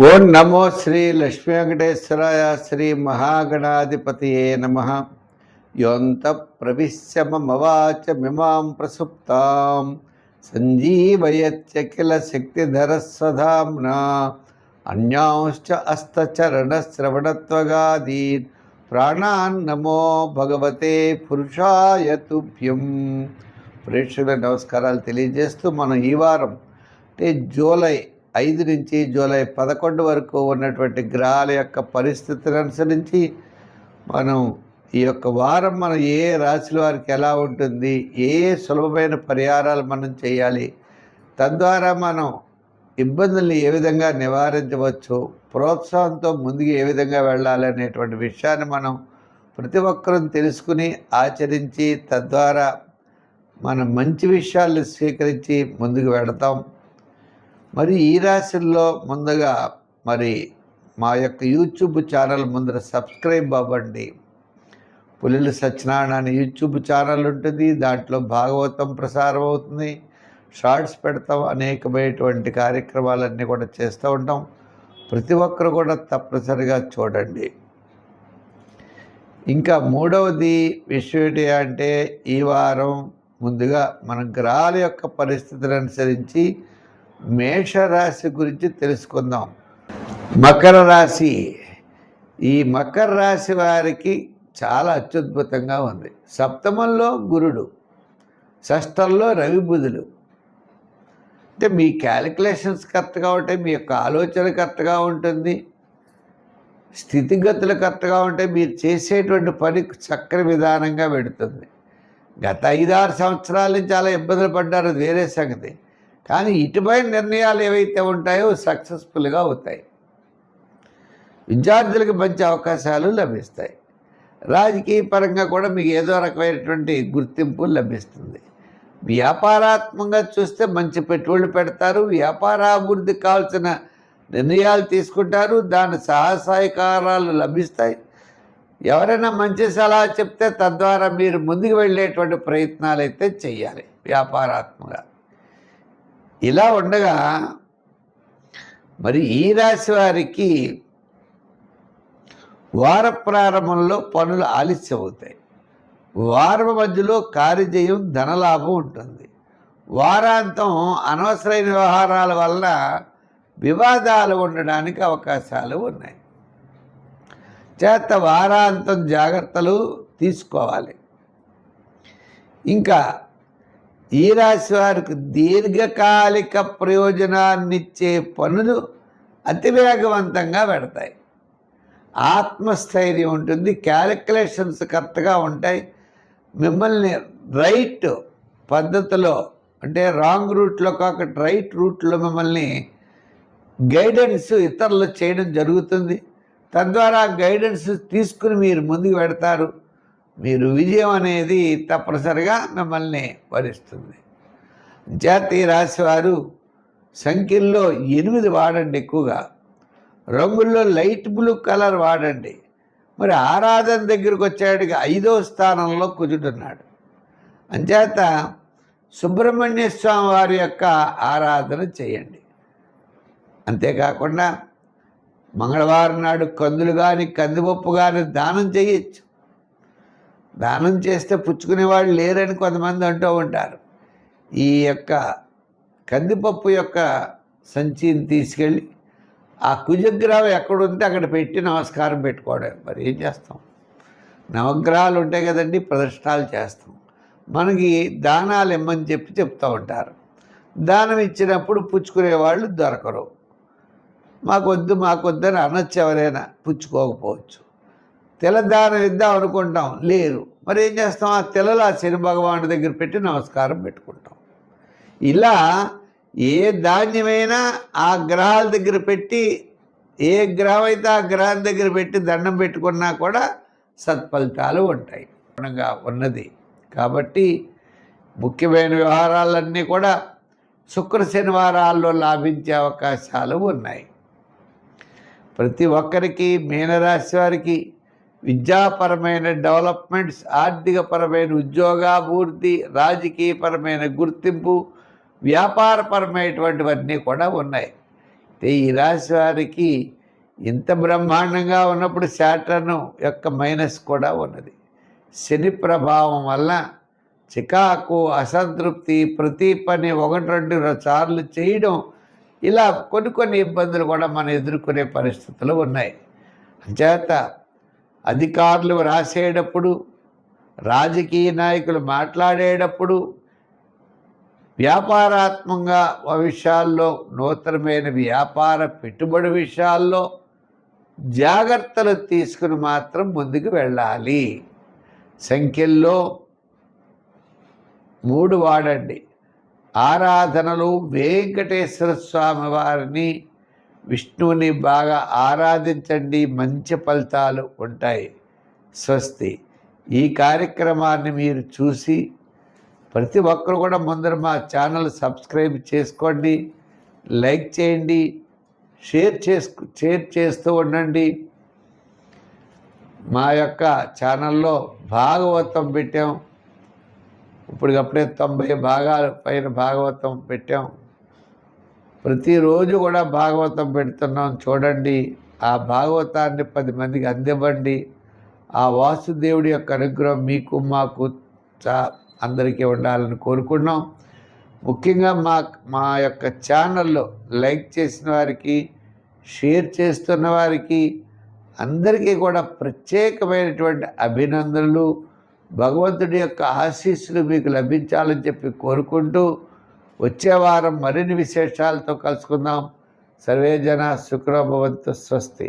ఓం నమో శ్రీ లక్ష్మీ వెంకటేశ్వరాయ శ్రీ మహాగణాధిపతియే నమః. యోంత ప్రవిశ్య మమ వాచమిమాం ప్రసుప్తాం సంజీవయత్యఖిల శక్తిధరస్వధామ్నా అన్యాంశ్చ హస్తచరణశ్రవణత్వగాదీన్ ప్రాణాన్ నమో భగవతే పురుషాయ తుభ్యం. ప్రేక్షకుల నమస్కారాలు తెలియజేస్తూ మనం ఈ వారం అంటే జూలై 5 నుంచి జూలై 11 వరకు ఉన్నటువంటి గ్రహాల యొక్క పరిస్థితిని అనుసరించి మనం ఈ యొక్క వారం మనం ఏ రాశుల వారికి ఎలా ఉంటుంది, ఏ సులభమైన పరిహారాలు మనం చేయాలి, తద్వారా మనం ఇబ్బందుల్ని ఏ విధంగా నివారించవచ్చు, ప్రోత్సాహంతో ముందుకు ఏ విధంగా వెళ్ళాలి అనేటువంటి విషయాన్ని మనం ప్రతి ఒక్కరూ తెలుసుకుని ఆచరించి తద్వారా మనం మంచి విషయాలను స్వీకరించి ముందుకు వెళతాం. మరి ఈ రాశుల్లో ముందుగా మరి మా యొక్క యూట్యూబ్ ఛానల్ ముందర సబ్స్క్రైబ్ అవ్వండి. పులిల సత్యనారాయణ అనే యూట్యూబ్ ఛానల్ ఉంటుంది, దాంట్లో భాగవతం ప్రసారం అవుతుంది, షార్ట్స్ పెడతాం, అనేకమైనటువంటి కార్యక్రమాలన్నీ కూడా చేస్తూ ఉంటాం. ప్రతి ఒక్కరు కూడా తప్పనిసరిగా చూడండి. ఇంకా మూడవది విషయం ఏంటి అంటే, ఈ వారం ముందుగా మన గ్రహాల యొక్క పరిస్థితిని అనుసరించి మేషరాశి గురించి తెలుసుకుందాం. మకర రాశి, ఈ మకర రాశి వారికి చాలా అత్యద్భుతంగా ఉంది. సప్తమంలో గురుడు, షష్టంలో రవి బుధులు. అంటే మీ క్యాలిక్యులేషన్స్ కరెక్ట్గా ఉంటాయి, మీ యొక్క ఆలోచన కరెక్ట్గా ఉంటుంది, స్థితిగతులు కరెక్ట్గా ఉంటాయి, మీరు చేసేటువంటి పని చక్కని విధానంగా పెడుతుంది. గత 5-6 సంవత్సరాల నుంచి చాలా ఇబ్బందులు పడ్డారు, అది వేరే సంగతి. కానీ ఇటుపైన నిర్ణయాలు ఏవైతే ఉంటాయో సక్సెస్ఫుల్గా అవుతాయి. విద్యార్థులకు మంచి అవకాశాలు లభిస్తాయి. రాజకీయ పరంగా కూడా మీకు ఏదో రకమైనటువంటి గుర్తింపు లభిస్తుంది. వ్యాపారాత్మకంగా చూస్తే మంచి పెట్టుబడులు పెడతారు, వ్యాపారాభివృద్ధికి కావాల్సిన నిర్ణయాలు తీసుకుంటారు, దాని సహాయకారాలు లభిస్తాయి. ఎవరైనా మంచి సలహా చెప్తే తద్వారా మీరు ముందుకు వెళ్ళేటువంటి ప్రయత్నాలు అయితే చేయాలి వ్యాపారాత్మకంగా. ఇలా ఉండగా మరి ఈ రాశి వారికి వార ప్రారంభంలో పనులు ఆలస్యం అవుతాయి. వారం మధ్యలో కార్యజయం, ధనలాభం ఉంటుంది. వారాంతం అనవసరమైన వ్యవహారాల వల్ల వివాదాలు ఉండడానికి అవకాశాలు ఉన్నాయి. చేత వారాంతం జాగ్రత్తలు తీసుకోవాలి. ఇంకా ఈ రాశి వారికి దీర్ఘకాలిక ప్రయోజనాన్నిచ్చే పనులు అతివేగవంతంగా పెడతాయి. ఆత్మస్థైర్యం ఉంటుంది, క్యాలిక్యులేషన్స్ కరెక్ట్గా ఉంటాయి. మిమ్మల్ని రైట్ పద్ధతిలో అంటే రాంగ్ రూట్లో కాకుండా రైట్ రూట్లో మిమ్మల్ని గైడెన్స్ ఇతరులు చేయడం జరుగుతుంది. తద్వారా గైడెన్స్ తీసుకుని మీరు ముందుకు పెడతారు. మీరు విజయం అనేది తప్పనిసరిగా మిమ్మల్ని వరిస్తుంది. జాతీయ రాశివారు సంఖ్యల్లో 8 వాడండి, ఎక్కువగా రంగుల్లో లైట్ బ్లూ కలర్ వాడండి. మరి ఆరాధన దగ్గరికి వచ్చేటికి 5వ స్థానంలో కుజుడున్నాడు. అంచేత సుబ్రహ్మణ్య స్వామి వారి యొక్క ఆరాధన చేయండి. అంతేకాకుండా మంగళవారం నాడు కందులు కానీ కందిపప్పు కానీ దానం చేయొచ్చు. దానం చేస్తే పుచ్చుకునేవాళ్ళు లేరని కొంతమంది అంటూ ఉంటారు. ఈ యొక్క కందిపప్పు యొక్క సంచిని తీసుకెళ్ళి ఆ కుజగ్రహం ఎక్కడుంటే అక్కడ పెట్టి నమస్కారం పెట్టుకోవడం. మరి ఏం చేస్తాం, నవగ్రహాలు ఉంటాయి కదండి, ప్రదర్శనలు చేస్తాం. మనకి దానాలు ఇమ్మని చెప్తూ ఉంటారు. దానం ఇచ్చినప్పుడు పుచ్చుకునేవాళ్ళు దొరకరు. మాకొద్దని అనొచ్చు, ఎవరైనా పుచ్చుకోకపోవచ్చు. తెల్లదానం ఇద్దాం అనుకుంటాం, లేరు. మరి ఏం చేస్తాం, ఆ తెల్లలు ఆ శని భగవానుడి దగ్గర పెట్టి నమస్కారం పెట్టుకుంటాం. ఇలా ఏ ధాన్యమైనా ఆ గ్రహాల దగ్గర పెట్టి, ఏ గ్రహం అయితే ఆ గ్రహం దగ్గర పెట్టి దండం పెట్టుకున్నా కూడా సత్ఫలితాలు ఉంటాయి ఉన్నది. కాబట్టి ముఖ్యమైన వ్యవహారాలన్నీ కూడా శుక్ర శనివారాల్లో లాభించే అవకాశాలు ఉన్నాయి. ప్రతి ఒక్కరికి మీనరాశి వారికి విద్యాపరమైన డెవలప్మెంట్స్, ఆర్థికపరమైన ఉద్యోగాభివృద్ధి, రాజకీయపరమైన గుర్తింపు, వ్యాపారపరమైనటువంటివన్నీ కూడా ఉన్నాయి. ఈ రాశి వారికి ఇంత బ్రహ్మాండంగా ఉన్నప్పుడు శాటర్న్ యొక్క మైనస్ కూడా ఉన్నది. శని ప్రభావం వల్ల చికాకు, అసంతృప్తి, ప్రతి పని 1-2 సార్లు చేయడం, ఇలా కొన్ని ఇబ్బందులు కూడా మనం ఎదుర్కొనే పరిస్థితులు ఉన్నాయి. అంచేత అధికారులు రాసేటప్పుడు, రాజకీయ నాయకులు మాట్లాడేటప్పుడు, వ్యాపారాత్మకంగా విషయాల్లో, నూతనమైన వ్యాపార పెట్టుబడి విషయాల్లో జాగ్రత్తలు తీసుకుని మాత్రం ముందుకు వెళ్ళాలి. సంఖ్యల్లో 3 వాడండి. ఆరాధనలు వెంకటేశ్వర స్వామి వారిని, విష్ణువుని బాగా ఆరాధించండి, మంచి ఫలితాలు ఉంటాయి. స్వస్తి. ఈ కార్యక్రమాన్ని మీరు చూసి ప్రతి ఒక్కరు కూడా ముందర మా ఛానల్ సబ్స్క్రైబ్ చేసుకోండి, లైక్ చేయండి, షేర్ చేస్తూ ఉండండి. మా యొక్క ఛానల్లో భాగవతం పెట్టాం. ఇప్పటికప్పుడే 90 భాగాల పైన భాగవతం పెట్టాం. ప్రతిరోజు కూడా భాగవతం పెడుతున్నాం, చూడండి. ఆ భాగవతాన్ని 10 మందికి అందివ్వండి. ఆ వాసుదేవుడి యొక్క అనుగ్రహం మీకు మాకు అందరికీ ఉండాలని కోరుకున్నాం. ముఖ్యంగా మా యొక్క ఛానల్లో లైక్ చేసిన వారికి, షేర్ చేస్తున్న వారికి అందరికీ కూడా ప్రత్యేకమైనటువంటి అభినందనలు. భగవంతుడి యొక్క ఆశీస్సులు మీకు లభించాలని చెప్పి కోరుకుంటూ, వచ్చే వారం మరిన్ని విశేషాలతో కలుసుకుందాం. సర్వే జన సుఖినో భవంతు. స్వస్తి.